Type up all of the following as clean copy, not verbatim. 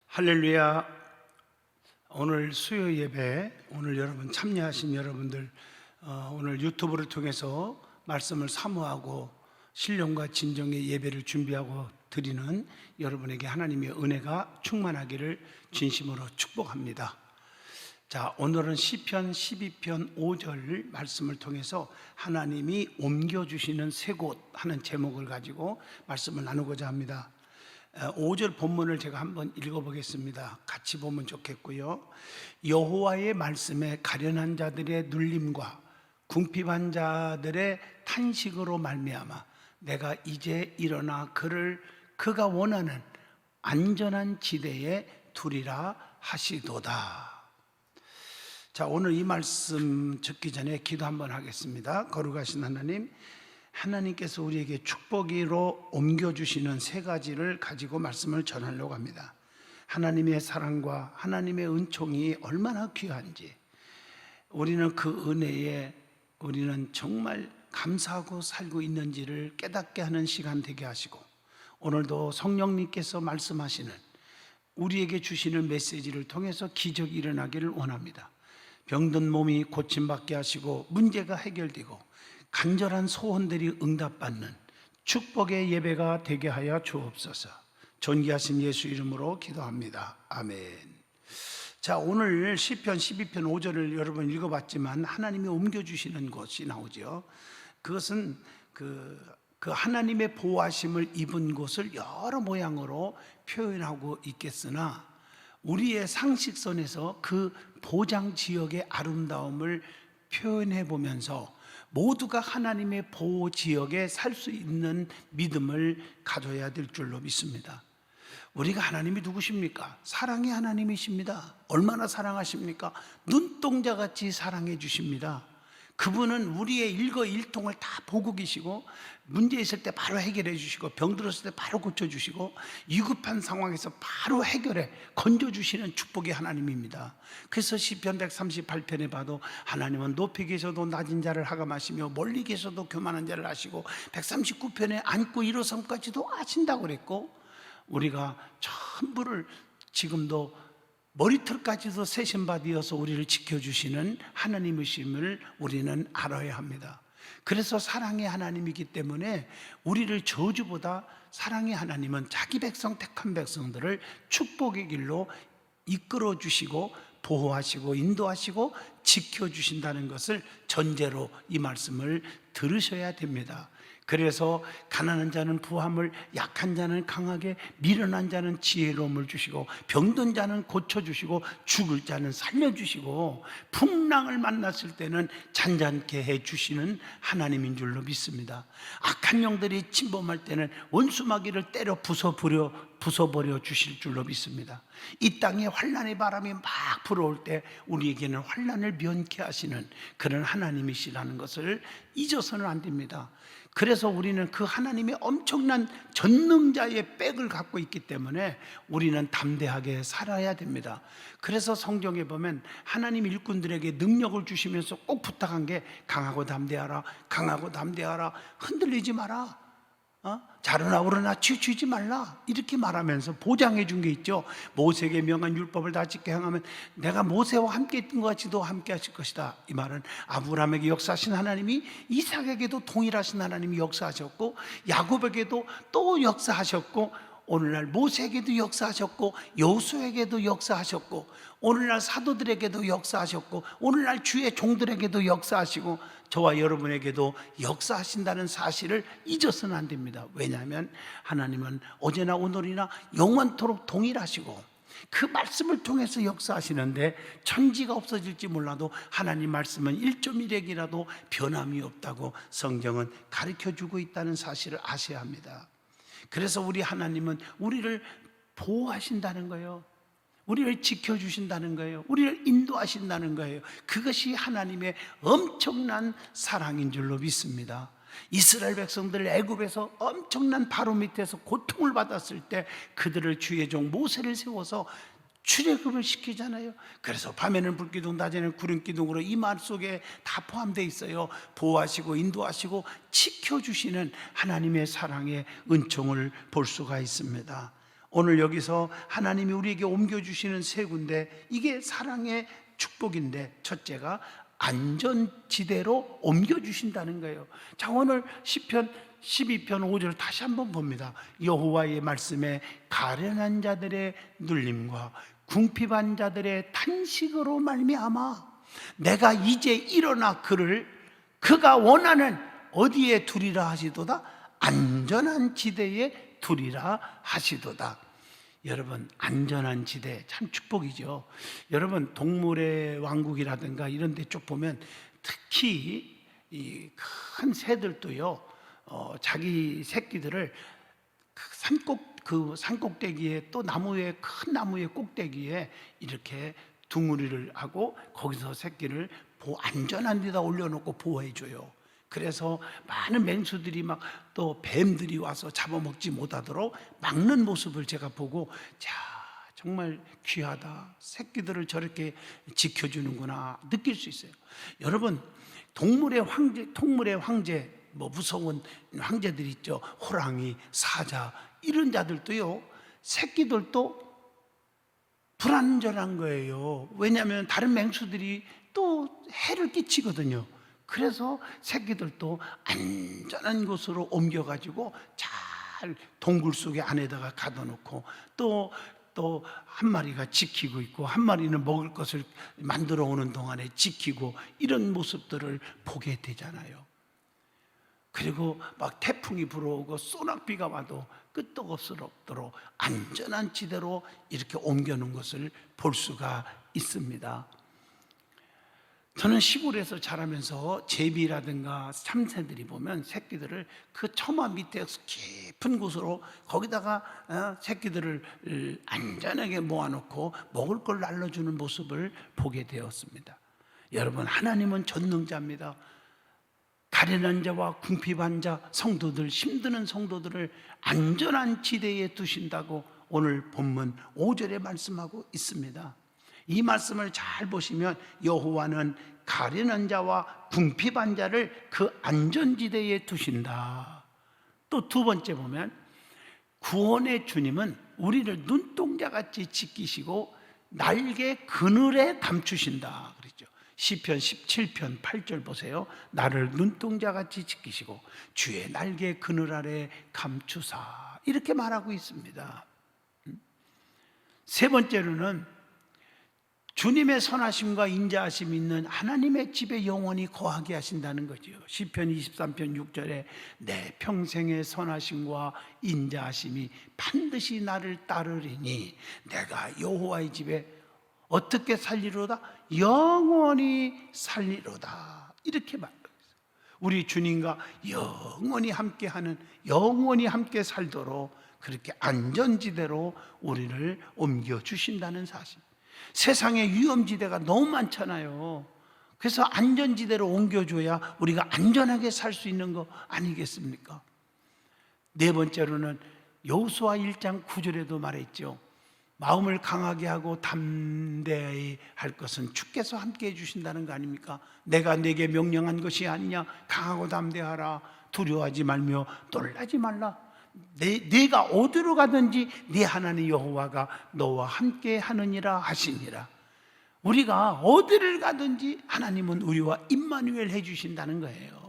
할렐루야. 오늘 수요 예배, 오늘 여러분 참여하신 여러분들, 오늘 유튜브를 통해서 말씀을 사모하고 신령과 진정의 예배를 준비하고 드리는 여러분에게 하나님의 은혜가 충만하기를 진심으로 축복합니다. 자, 오늘은 시편 12편 5절 말씀을 통해서 하나님이 옮겨주시는 세 곳 하는 제목을 가지고 말씀을 나누고자 합니다. 5절 본문을 제가 한번 읽어보겠습니다. 같이 보면 좋겠고요. 여호와의 말씀에 가련한 자들의 눌림과 궁핍한 자들의 탄식으로 말미암아 내가 이제 일어나 그가 원하는 안전한 지대에 두리라 하시도다. 자, 오늘 이 말씀 듣기 전에 기도 한번 하겠습니다. 거룩하신 하나님께서 우리에게 축복으로 옮겨주시는 세 가지를 가지고 말씀을 전하려고 합니다. 하나님의 사랑과 하나님의 은총이 얼마나 귀한지, 우리는 그 은혜에 우리는 정말 감사하고 살고 있는지를 깨닫게 하는 시간 되게 하시고, 오늘도 성령님께서 말씀하시는 우리에게 주시는 메시지를 통해서 기적이 일어나기를 원합니다. 병든 몸이 고침받게 하시고 문제가 해결되고 간절한 소원들이 응답받는 축복의 예배가 되게 하여 주옵소서. 존귀하신 예수 이름으로 기도합니다. 아멘. 자, 오늘 시편 12편 5절을 여러분 읽어봤지만 하나님이 옮겨주시는 것이 나오죠. 그것은 그 하나님의 보호하심을 입은 곳을 여러 모양으로 표현하고 있겠으나 우리의 상식선에서 그 보장 지역의 아름다움을 표현해 보면서 모두가 하나님의 보호 지역에 살 수 있는 믿음을 가져야 될 줄로 믿습니다. 우리가 하나님이 누구십니까? 사랑의 하나님이십니다. 얼마나 사랑하십니까? 눈동자같이 사랑해 주십니다. 그분은 우리의 일거일통을 다 보고 계시고, 문제 있을 때 바로 해결해 주시고, 병 들었을 때 바로 고쳐주시고, 위급한 상황에서 바로 해결해 건져주시는 축복의 하나님입니다. 그래서 시편 138편에 봐도 하나님은 높이 계셔도 낮은 자를 하감하시며 멀리 계셔도 교만한 자를 아시고, 139편에 안고 일어섬까지도 아신다고 그랬고, 우리가 전부를 지금도 머리털까지도 세신받이어서 우리를 지켜주시는 하나님이심을 우리는 알아야 합니다. 그래서 사랑의 하나님이기 때문에 우리를 저주보다 사랑의 하나님은 자기 백성, 택한 백성들을 축복의 길로 이끌어 주시고 보호하시고 인도하시고 지켜주신다는 것을 전제로 이 말씀을 들으셔야 됩니다. 그래서 가난한 자는 부함을, 약한 자는 강하게, 미련한 자는 지혜로움을 주시고, 병든 자는 고쳐주시고, 죽을 자는 살려주시고, 풍랑을 만났을 때는 잔잔케 해주시는 하나님인 줄로 믿습니다. 악한 영들이 침범할 때는 원수마귀를 때려 부숴버려 주실 줄로 믿습니다. 이 땅에 환난의 바람이 막 불어올 때 우리에게는 환난을 면케 하시는 그런 하나님이시라는 것을 잊어서는 안 됩니다. 그래서 우리는 그 하나님의 엄청난 전능자의 백을 갖고 있기 때문에 우리는 담대하게 살아야 됩니다. 그래서 성경에 보면 하나님 일꾼들에게 능력을 주시면서 꼭 부탁한 게 강하고 담대하라, 강하고 담대하라, 흔들리지 마라, 자르나 우러나 치우치지 말라, 이렇게 말하면서 보장해 준 게 있죠. 모세에게 명한 율법을 다 지켜 행하면 내가 모세와 함께 했던 것 같이도 함께 하실 것이다. 이 말은 아브라함에게 역사하신 하나님이 이삭에게도 동일하신 하나님이 역사하셨고, 야곱에게도 또 역사하셨고, 오늘날 모세에게도 역사하셨고, 여호수아에게도 역사하셨고, 오늘날 사도들에게도 역사하셨고, 오늘날 주의 종들에게도 역사하시고, 저와 여러분에게도 역사하신다는 사실을 잊어서는 안 됩니다. 왜냐하면 하나님은 어제나 오늘이나 영원토록 동일하시고 그 말씀을 통해서 역사하시는데, 천지가 없어질지 몰라도 하나님 말씀은 1.1핵이라도 변함이 없다고 성경은 가르쳐주고 있다는 사실을 아셔야 합니다. 그래서 우리 하나님은 우리를 보호하신다는 거예요. 우리를 지켜주신다는 거예요. 우리를 인도하신다는 거예요. 그것이 하나님의 엄청난 사랑인 줄로 믿습니다. 이스라엘 백성들 애굽에서 엄청난 바로 밑에서 고통을 받았을 때 그들을 주의 종 모세를 세워서 출애굽을 시키잖아요. 그래서 밤에는 불기둥, 낮에는 구름기둥으로 이 말 속에 다 포함되어 있어요. 보호하시고 인도하시고 지켜주시는 하나님의 사랑의 은총을 볼 수가 있습니다. 오늘 여기서 하나님이 우리에게 옮겨주시는 세 군데, 이게 사랑의 축복인데, 첫째가 안전지대로 옮겨주신다는 거예요. 자, 오늘 시편 12편 5절 다시 한번 봅니다. 여호와의 말씀에 가련한 자들의 눌림과 궁핍한 자들의 탄식으로 말미암아 내가 이제 일어나 그가 원하는 어디에 두리라 하시도다? 안전한 지대에 두리라 하시도다. 여러분, 안전한 지대 참 축복이죠. 여러분, 동물의 왕국이라든가 이런 데 쭉 보면 특히 이 큰 새들도요, 자기 새끼들을 그 산꼭대기에, 또 큰 나무의 꼭대기에 이렇게 둥우리를 하고 거기서 새끼를 안전한 데다 올려놓고 보호해줘요. 그래서 많은 맹수들이 또 뱀들이 와서 잡아먹지 못하도록 막는 모습을 제가 보고, 자, 정말 귀하다, 새끼들을 저렇게 지켜주는구나 느낄 수 있어요. 여러분, 동물의 황제, 무서운 황제들 있죠. 호랑이, 사자, 이런 자들도요, 새끼들도 불안전한 거예요. 왜냐하면 다른 맹수들이 또 해를 끼치거든요. 그래서 새끼들도 안전한 곳으로 옮겨가지고 잘 동굴 속에 안에다가 가둬놓고, 또 한 마리가 지키고 있고 한 마리는 먹을 것을 만들어 오는 동안에 지키고, 이런 모습들을 보게 되잖아요. 그리고 태풍이 불어오고 소낙비가 와도 끄떡없도록 안전한 지대로 이렇게 옮겨놓은 것을 볼 수가 있습니다. 저는 시골에서 자라면서 제비라든가 참새들이 보면 새끼들을 그 처마 밑에 깊은 곳으로, 거기다가 새끼들을 안전하게 모아놓고 먹을 걸 날려주는 모습을 보게 되었습니다. 여러분, 하나님은 전능자입니다. 가련한 자와 궁핍한 자, 성도들, 힘드는 성도들을 안전한 지대에 두신다고 오늘 본문 5절에 말씀하고 있습니다. 이 말씀을 잘 보시면 여호와는 가련한 자와 궁핍한 자를 그 안전지대에 두신다. 또 두 번째 보면 구원의 주님은 우리를 눈동자같이 지키시고 날개 그늘에 감추신다 그랬죠. 시편 17편 8절 보세요. 나를 눈동자같이 지키시고 주의 날개 그늘 아래 감추사, 이렇게 말하고 있습니다. 세 번째로는 주님의 선하심과 인자하심이 있는 하나님의 집에 영원히 거하게 하신다는 거죠. 시편 23편 6절에 내 평생의 선하심과 인자하심이 반드시 나를 따르리니 내가 여호와의 집에 어떻게 살리로다? 영원히 살리로다, 이렇게 말합니다. 우리 주님과 영원히 함께하는, 영원히 함께 살도록 그렇게 안전지대로 우리를 옮겨주신다는 사실. 세상에 위험지대가 너무 많잖아요. 그래서 안전지대로 옮겨줘야 우리가 안전하게 살 수 있는 거 아니겠습니까? 네 번째로는 여호수아 1장 9절에도 말했죠. 마음을 강하게 하고 담대히 할 것은 주께서 함께 해주신다는 거 아닙니까? 내가 내게 명령한 것이 아니냐. 강하고 담대하라. 두려워하지 말며 놀라지 말라. 네가 어디로 가든지 네 하나님 여호와가 너와 함께 하느니라 하시니라. 우리가 어디를 가든지 하나님은 우리와 임마누엘 해주신다는 거예요.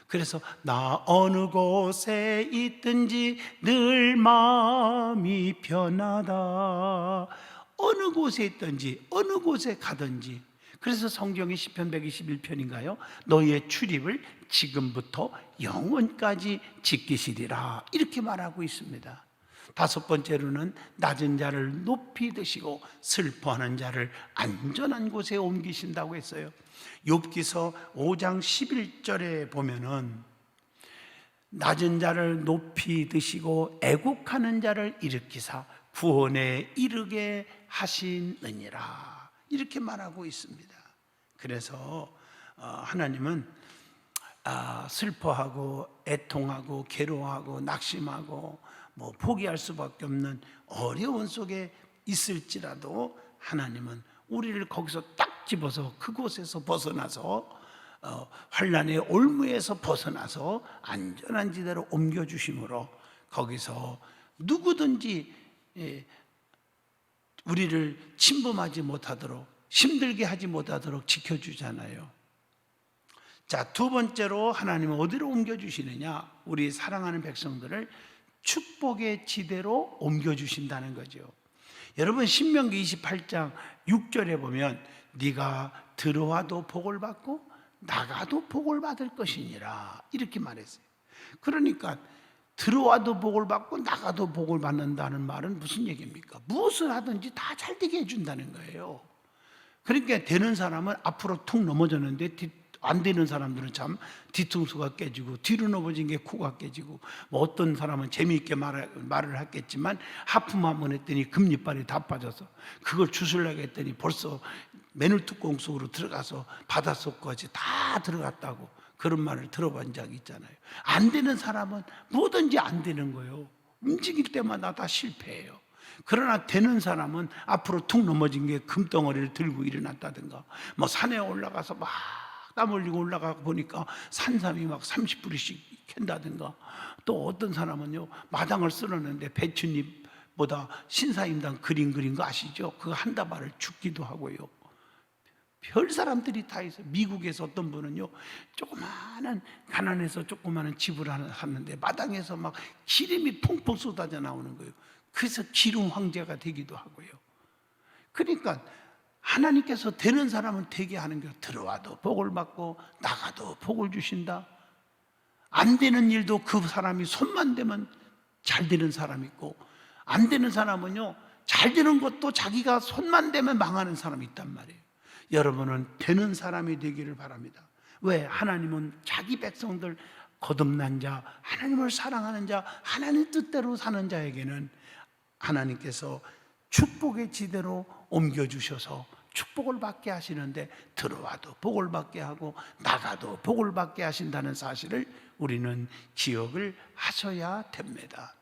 그래서 나 어느 곳에 있든지 늘 마음이 편하다. 어느 곳에 있든지 어느 곳에 가든지. 그래서 성경이 시편 121편인가요? 너희의 출입을 지금부터 영원까지 지키시리라, 이렇게 말하고 있습니다. 다섯 번째로는 낮은 자를 높이 드시고 슬퍼하는 자를 안전한 곳에 옮기신다고 했어요. 욥기서 5장 11절에 보면은 낮은 자를 높이 드시고 애국하는 자를 일으키사 구원에 이르게 하시느니라, 이렇게 말하고 있습니다. 그래서 하나님은 슬퍼하고 애통하고 괴로워하고 낙심하고 포기할 수밖에 없는 어려운 속에 있을지라도 하나님은 우리를 거기서 딱 집어서 그곳에서 벗어나서 환난의 올무에서 벗어나서 안전한 지대로 옮겨주심으로 거기서 누구든지 우리를 침범하지 못하도록, 힘들게 하지 못하도록 지켜주잖아요. 자, 두 번째로 하나님은 어디로 옮겨주시느냐? 우리 사랑하는 백성들을 축복의 지대로 옮겨주신다는 거죠. 여러분, 신명기 28장 6절에 보면 네가 들어와도 복을 받고 나가도 복을 받을 것이니라 이렇게 말했어요. 그러니까 들어와도 복을 받고 나가도 복을 받는다는 말은 무슨 얘기입니까? 무엇을 하든지 다 잘되게 해준다는 거예요. 그러니까 되는 사람은 앞으로 툭 넘어졌는데 안 되는 사람들은 참 뒤통수가 깨지고 뒤로 넘어진 게 코가 깨지고, 뭐 어떤 사람은 재미있게 말을 했겠지만 하품 한번 했더니 금리빨이 다 빠져서 그걸 주술라고 했더니 벌써 맨홀뚜껑 속으로 들어가서 바닷속까지 다 들어갔다고 그런 말을 들어본 적이 있잖아요. 안 되는 사람은 뭐든지 안 되는 거예요. 움직일 때마다 다 실패해요. 그러나 되는 사람은 앞으로 툭 넘어진 게 금덩어리를 들고 일어났다든가, 뭐 산에 올라가서 막 땀 흘리고 올라가 보니까 산삼이 막 30뿌리씩 캔다든가, 또 어떤 사람은요 마당을 쓸었는데 배추잎보다 신사임당 그린 거 아시죠? 그거 한 다발을 죽기도 하고요. 별 사람들이 다 있어요. 미국에서 어떤 분은요 조그마한, 가난해서 조그마한 집을 하는데 마당에서 막 기름이 퐁퐁 쏟아져 나오는 거예요. 그래서 기름 황제가 되기도 하고요. 그러니까 하나님께서 되는 사람은 되게 하는 게, 들어와도 복을 받고 나가도 복을 주신다. 안 되는 일도 그 사람이 손만 대면 잘 되는 사람이 있고, 안 되는 사람은요 잘 되는 것도 자기가 손만 대면 망하는 사람이 있단 말이에요. 여러분은 되는 사람이 되기를 바랍니다. 왜? 하나님은 자기 백성들, 거듭난 자, 하나님을 사랑하는 자, 하나님 뜻대로 사는 자에게는 하나님께서 축복의 지대로 옮겨주셔서 축복을 받게 하시는데, 들어와도 복을 받게 하고 나가도 복을 받게 하신다는 사실을 우리는 기억을 하셔야 됩니다.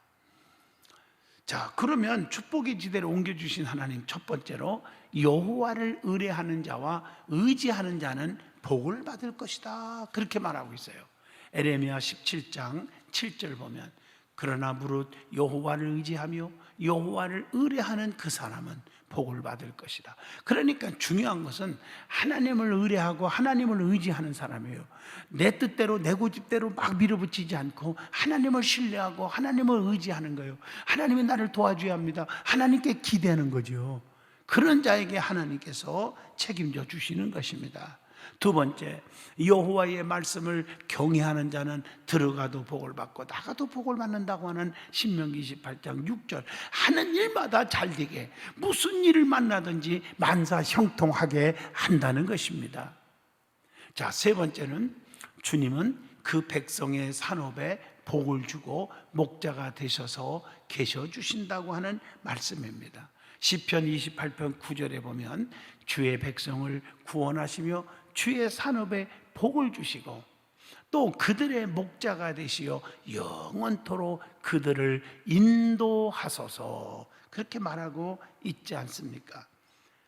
자, 그러면 축복의 지대로 옮겨주신 하나님, 첫 번째로 여호와를 의뢰하는 자와 의지하는 자는 복을 받을 것이다, 그렇게 말하고 있어요. 에레미야 17장 7절 보면, 그러나 무릇 여호와를 의지하며 여호와를 의뢰하는 그 사람은 복을 받을 것이다. 그러니까 중요한 것은 하나님을 의뢰하고 하나님을 의지하는 사람이에요. 내 뜻대로 내 고집대로 막 밀어붙이지 않고 하나님을 신뢰하고 하나님을 의지하는 거예요. 하나님이 나를 도와줘야 합니다. 하나님께 기대하는 거죠. 그런 자에게 하나님께서 책임져 주시는 것입니다. 두 번째, 여호와의 말씀을 경외하는 자는 들어가도 복을 받고 나가도 복을 받는다고 하는 신명기 28장 6절, 하는 일마다 잘되게, 무슨 일을 만나든지 만사형통하게 한다는 것입니다. 자, 세 번째는 주님은 그 백성의 산업에 복을 주고 목자가 되셔서 계셔 주신다고 하는 말씀입니다. 시편 28편 9절에 보면 주의 백성을 구원하시며 주의 산업에 복을 주시고 또 그들의 목자가 되시어 영원토록 그들을 인도하소서, 그렇게 말하고 있지 않습니까?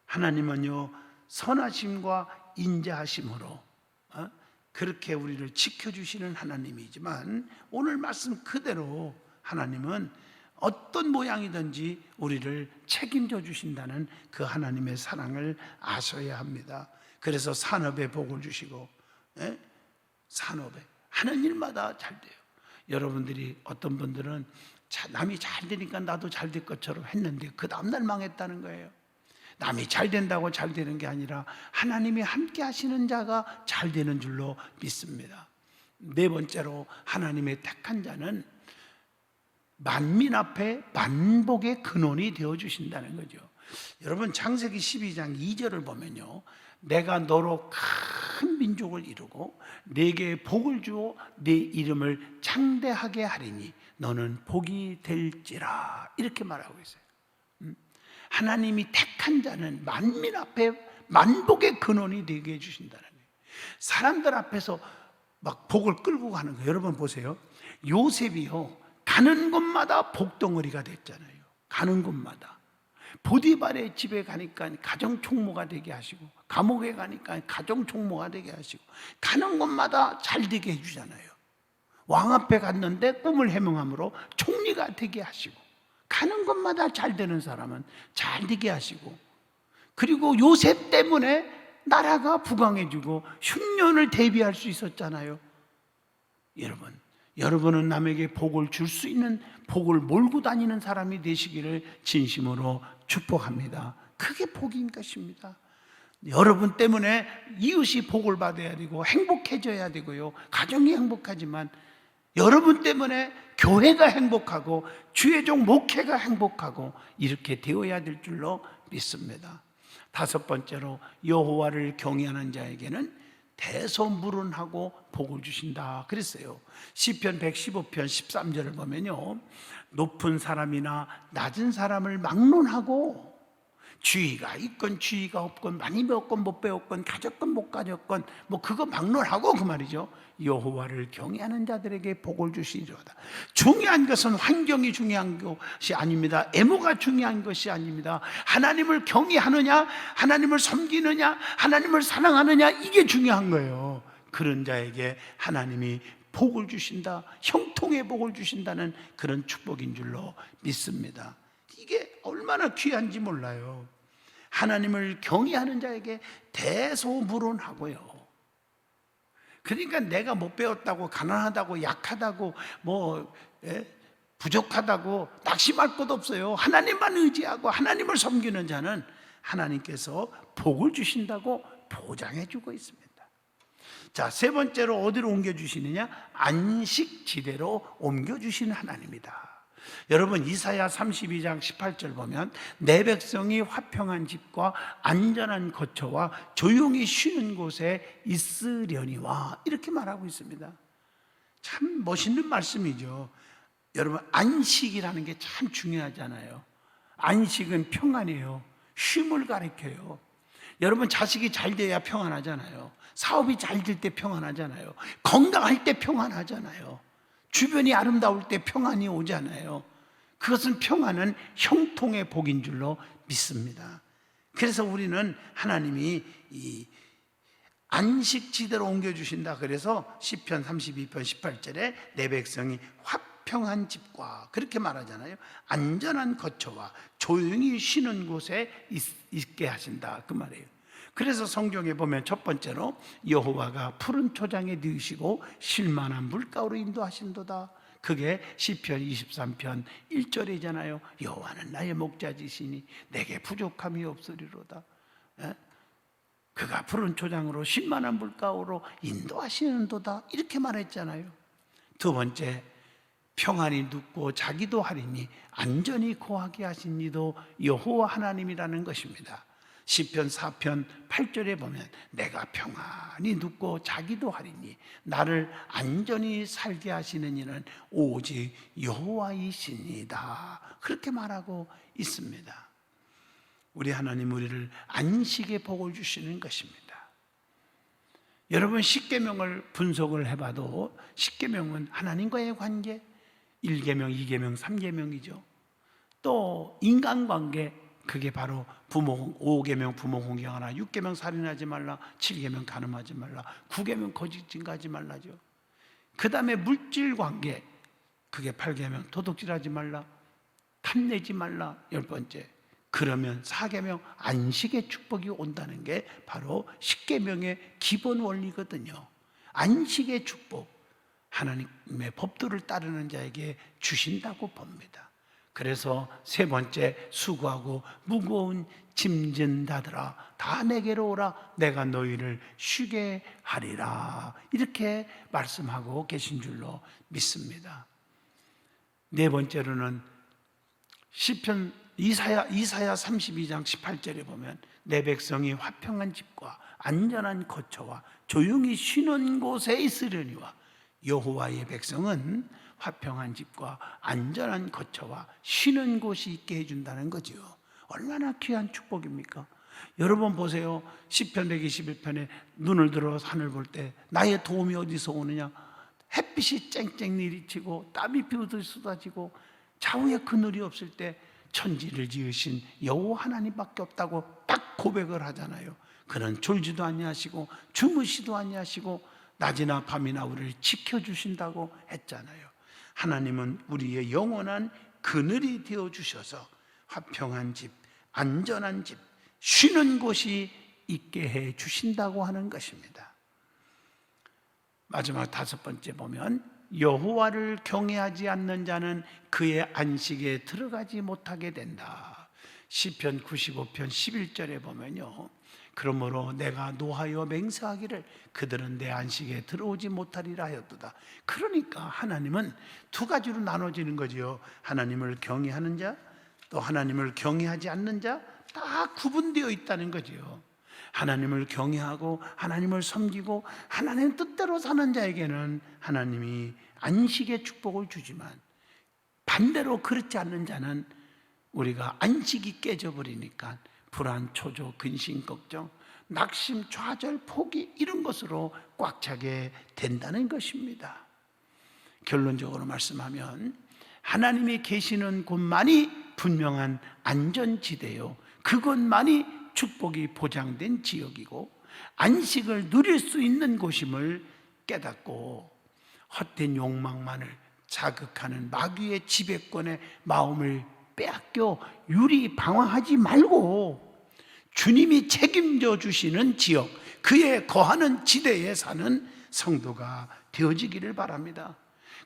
하나님은요 선하심과 인자하심으로 그렇게 우리를 지켜주시는 하나님이지만, 오늘 말씀 그대로 하나님은 어떤 모양이든지 우리를 책임져 주신다는 그 하나님의 사랑을 아셔야 합니다. 그래서 산업에 복을 주시고, 산업에 하는 일마다 잘 돼요. 여러분들이, 어떤 분들은 남이 잘 되니까 나도 잘 될 것처럼 했는데 그 다음날 망했다는 거예요. 남이 잘 된다고 잘 되는 게 아니라 하나님이 함께 하시는 자가 잘 되는 줄로 믿습니다. 네 번째로, 하나님의 택한 자는 만민 앞에 만복의 근원이 되어주신다는 거죠. 여러분, 창세기 12장 2절을 보면요, 내가 너로 큰 민족을 이루고 네게 복을 주어 네 이름을 창대하게 하리니 너는 복이 될지라, 이렇게 말하고 있어요. 하나님이 택한 자는 만민 앞에 만복의 근원이 되게 해주신다는 거예요. 사람들 앞에서 막 복을 끌고 가는 거예요. 여러분 보세요, 요셉이요 가는 곳마다 복덩어리가 됐잖아요. 가는 곳마다. 보디발의 집에 가니까 가정 총무가 되게 하시고, 감옥에 가니까 가정 총무가 되게 하시고, 가는 곳마다 잘 되게 해주잖아요. 왕 앞에 갔는데 꿈을 해몽함으로 총리가 되게 하시고, 가는 곳마다 잘 되는 사람은 잘 되게 하시고, 그리고 요셉 때문에 나라가 부강해지고 흉년을 대비할 수 있었잖아요. 여러분은 남에게 복을 줄 수 있는, 복을 몰고 다니는 사람이 되시기를 진심으로 축복합니다. 그게 복인 것입니다. 여러분 때문에 이웃이 복을 받아야 되고 행복해져야 되고요, 가정이 행복하지만 여러분 때문에 교회가 행복하고 주의 종 목회가 행복하고 이렇게 되어야 될 줄로 믿습니다. 다섯 번째로, 여호와를 경외하는 자에게는 대소물은하고 복을 주신다 그랬어요. 시편 115편 13절을 보면요, 높은 사람이나 낮은 사람을 막론하고, 주의가 있건 주의가 없건, 많이 배웠건 못 배웠건, 가졌건 못 가졌건, 뭐 그거 막론하고 그 말이죠, 여호와를 경외하는 자들에게 복을 주시리로다. 중요한 것은 환경이 중요한 것이 아닙니다. 애모가 중요한 것이 아닙니다. 하나님을 경외하느냐, 하나님을 섬기느냐, 하나님을 사랑하느냐, 이게 중요한 거예요. 그런 자에게 하나님이 복을 주신다, 형통의 복을 주신다는 그런 축복인 줄로 믿습니다. 이게 얼마나 귀한지 몰라요. 하나님을 경외하는 자에게 대소물은하고요. 그러니까 내가 못 배웠다고, 가난하다고, 약하다고, 부족하다고 낙심할 것 없어요. 하나님만 의지하고 하나님을 섬기는 자는 하나님께서 복을 주신다고 보장해 주고 있습니다. 자, 세 번째로 어디로 옮겨주시느냐? 안식지대로 옮겨주시는 하나님이다. 여러분, 이사야 32장 18절 보면 내 백성이 화평한 집과 안전한 거처와 조용히 쉬는 곳에 있으려니와, 이렇게 말하고 있습니다. 참 멋있는 말씀이죠. 여러분, 안식이라는 게 참 중요하잖아요. 안식은 평안이에요. 쉼을 가리켜요. 여러분, 자식이 잘 돼야 평안하잖아요. 사업이 잘 될 때 평안하잖아요. 건강할 때 평안하잖아요. 주변이 아름다울 때 평안이 오잖아요. 그것은, 평안은 형통의 복인 줄로 믿습니다. 그래서 우리는 하나님이 이 안식지대로 옮겨주신다. 그래서 시편 32편 18절에 내 백성이 화평한 집과, 그렇게 말하잖아요. 안전한 거처와 조용히 쉬는 곳에 있게 하신다, 그 말이에요. 그래서 성경에 보면 첫 번째로 여호와가 푸른 초장에 누이시고 쉴만한 물가로 인도하신도다. 그게 시편 23편 1절이잖아요. 여호와는 나의 목자지시니 내게 부족함이 없으리로다. 그가 푸른 초장으로 쉴만한 물가로 인도하시는도다, 이렇게 말했잖아요. 두 번째, 평안히 눕고 자기도 하리니 안전히 거하게 하신 이도 여호와 하나님이라는 것입니다. 시편 4편 8절에 보면 내가 평안히 눕고 자기도 하리니 나를 안전히 살게 하시는 이는 오직 여호와이시니이다, 그렇게 말하고 있습니다. 우리 하나님, 우리를 안식의 복을 주시는 것입니다. 여러분, 십계명을 분석을 해봐도 십계명은 하나님과의 관계, 1계명, 2계명, 3계명이죠. 또 인간관계, 그게 바로 5계명 부모 공경하라, 6계명 살인하지 말라, 7계명 간음하지 말라, 9계명 거짓 증거하지 말라죠. 그 다음에 물질관계, 그게 8계명 도둑질하지 말라, 탐내지 말라, 10번째. 그러면 4계명 안식의 축복이 온다는 게 바로 10계명의 기본 원리거든요. 안식의 축복, 하나님의 법도를 따르는 자에게 주신다고 봅니다. 그래서 세 번째, 수고하고 무거운 짐진 자들아 다 내게로 오라, 내가 너희를 쉬게 하리라, 이렇게 말씀하고 계신 줄로 믿습니다. 네 번째로는 시편 이사야 32장 18절에 보면 내 백성이 화평한 집과 안전한 거처와 조용히 쉬는 곳에 있으려니와, 여호와의 백성은 화평한 집과 안전한 거처와 쉬는 곳이 있게 해준다는 거죠. 얼마나 귀한 축복입니까? 여러분 보세요. 시편 121편에 눈을 들어 산을 볼 때 나의 도움이 어디서 오느냐? 햇빛이 쨍쨍 내리치고 땀이 비오듯이 쏟아지고 좌우에 그늘이 없을 때 천지를 지으신 여호와 하나님밖에 없다고 딱 고백을 하잖아요. 그는 졸지도 아니하시고 주무시도 아니하시고 낮이나 밤이나 우리를 지켜주신다고 했잖아요. 하나님은 우리의 영원한 그늘이 되어주셔서 화평한 집, 안전한 집, 쉬는 곳이 있게 해 주신다고 하는 것입니다. 마지막 5번째 보면 여호와를 경외하지 않는 자는 그의 안식에 들어가지 못하게 된다. 시편 95편 11절에 보면요, 그러므로 내가 노하여 맹세하기를 그들은 내 안식에 들어오지 못하리라 하였도다. 그러니까 하나님은 2가지로 나눠지는 거지요. 하나님을 경외하는 자, 또 하나님을 경외하지 않는 자, 다 구분되어 있다는 거지요. 하나님을 경외하고 하나님을 섬기고 하나님 뜻대로 사는 자에게는 하나님이 안식의 축복을 주지만, 반대로 그렇지 않는 자는 우리가 안식이 깨져버리니까 불안, 초조, 근심, 걱정, 낙심, 좌절, 포기, 이런 것으로 꽉 차게 된다는 것입니다. 결론적으로 말씀하면 하나님이 계시는 곳만이 분명한 안전지대요, 그곳만이 축복이 보장된 지역이고 안식을 누릴 수 있는 곳임을 깨닫고 헛된 욕망만을 자극하는 마귀의 지배권에 마음을 빼앗겨 유리 방황하지 말고 주님이 책임져 주시는 지역, 그의 거하는 지대에 사는 성도가 되어지기를 바랍니다.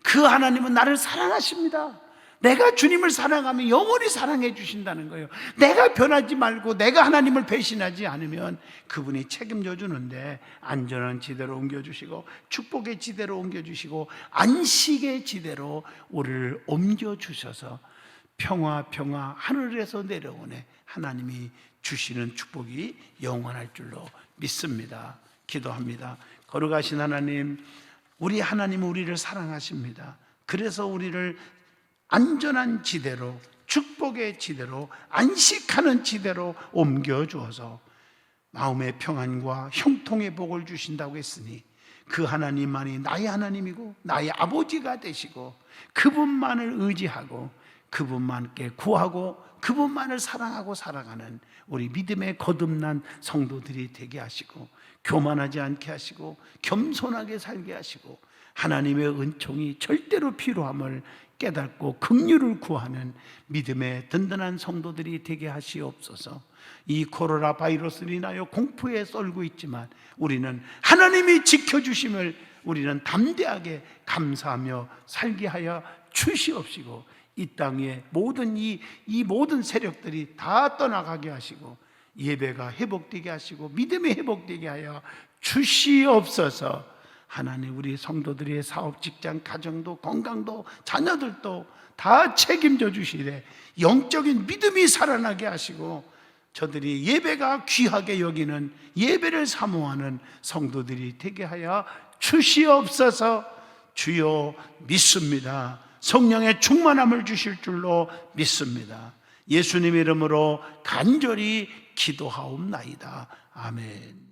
그 하나님은 나를 사랑하십니다. 내가 주님을 사랑하면 영원히 사랑해 주신다는 거예요. 내가 변하지 말고 내가 하나님을 배신하지 않으면 그분이 책임져 주는데 안전한 지대로 옮겨주시고 축복의 지대로 옮겨주시고 안식의 지대로 우리를 옮겨주셔서 평화 하늘에서 내려오네 하나님이 주시는 축복이 영원할 줄로 믿습니다. 기도합니다. 거룩하신 하나님, 우리 하나님은 우리를 사랑하십니다. 그래서 우리를 안전한 지대로, 축복의 지대로, 안식하는 지대로 옮겨주어서 마음의 평안과 형통의 복을 주신다고 했으니 그 하나님만이 나의 하나님이고 나의 아버지가 되시고 그분만을 의지하고 그분만께 구하고 그분만을 사랑하고 살아가는 우리 믿음의 거듭난 성도들이 되게 하시고 교만하지 않게 하시고 겸손하게 살게 하시고 하나님의 은총이 절대로 필요함을 깨닫고 긍휼을 구하는 믿음의 든든한 성도들이 되게 하시옵소서. 이 코로나 바이러스로 인하여 공포에 썰고 있지만 우리는 하나님이 지켜주심을 우리는 담대하게 감사하며 살게 하여 주시옵시고 이 땅에 모든 이 모든 세력들이 다 떠나가게 하시고 예배가 회복되게 하시고 믿음이 회복되게 하여 주시옵소서. 하나님, 우리 성도들의 사업, 직장, 가정도, 건강도, 자녀들도 다 책임져 주시되 영적인 믿음이 살아나게 하시고 저들이 예배가 귀하게 여기는 예배를 사모하는 성도들이 되게 하여 주시옵소서. 주여, 믿습니다. 성령의 충만함을 주실 줄로 믿습니다. 예수님 이름으로 간절히 기도하옵나이다. 아멘.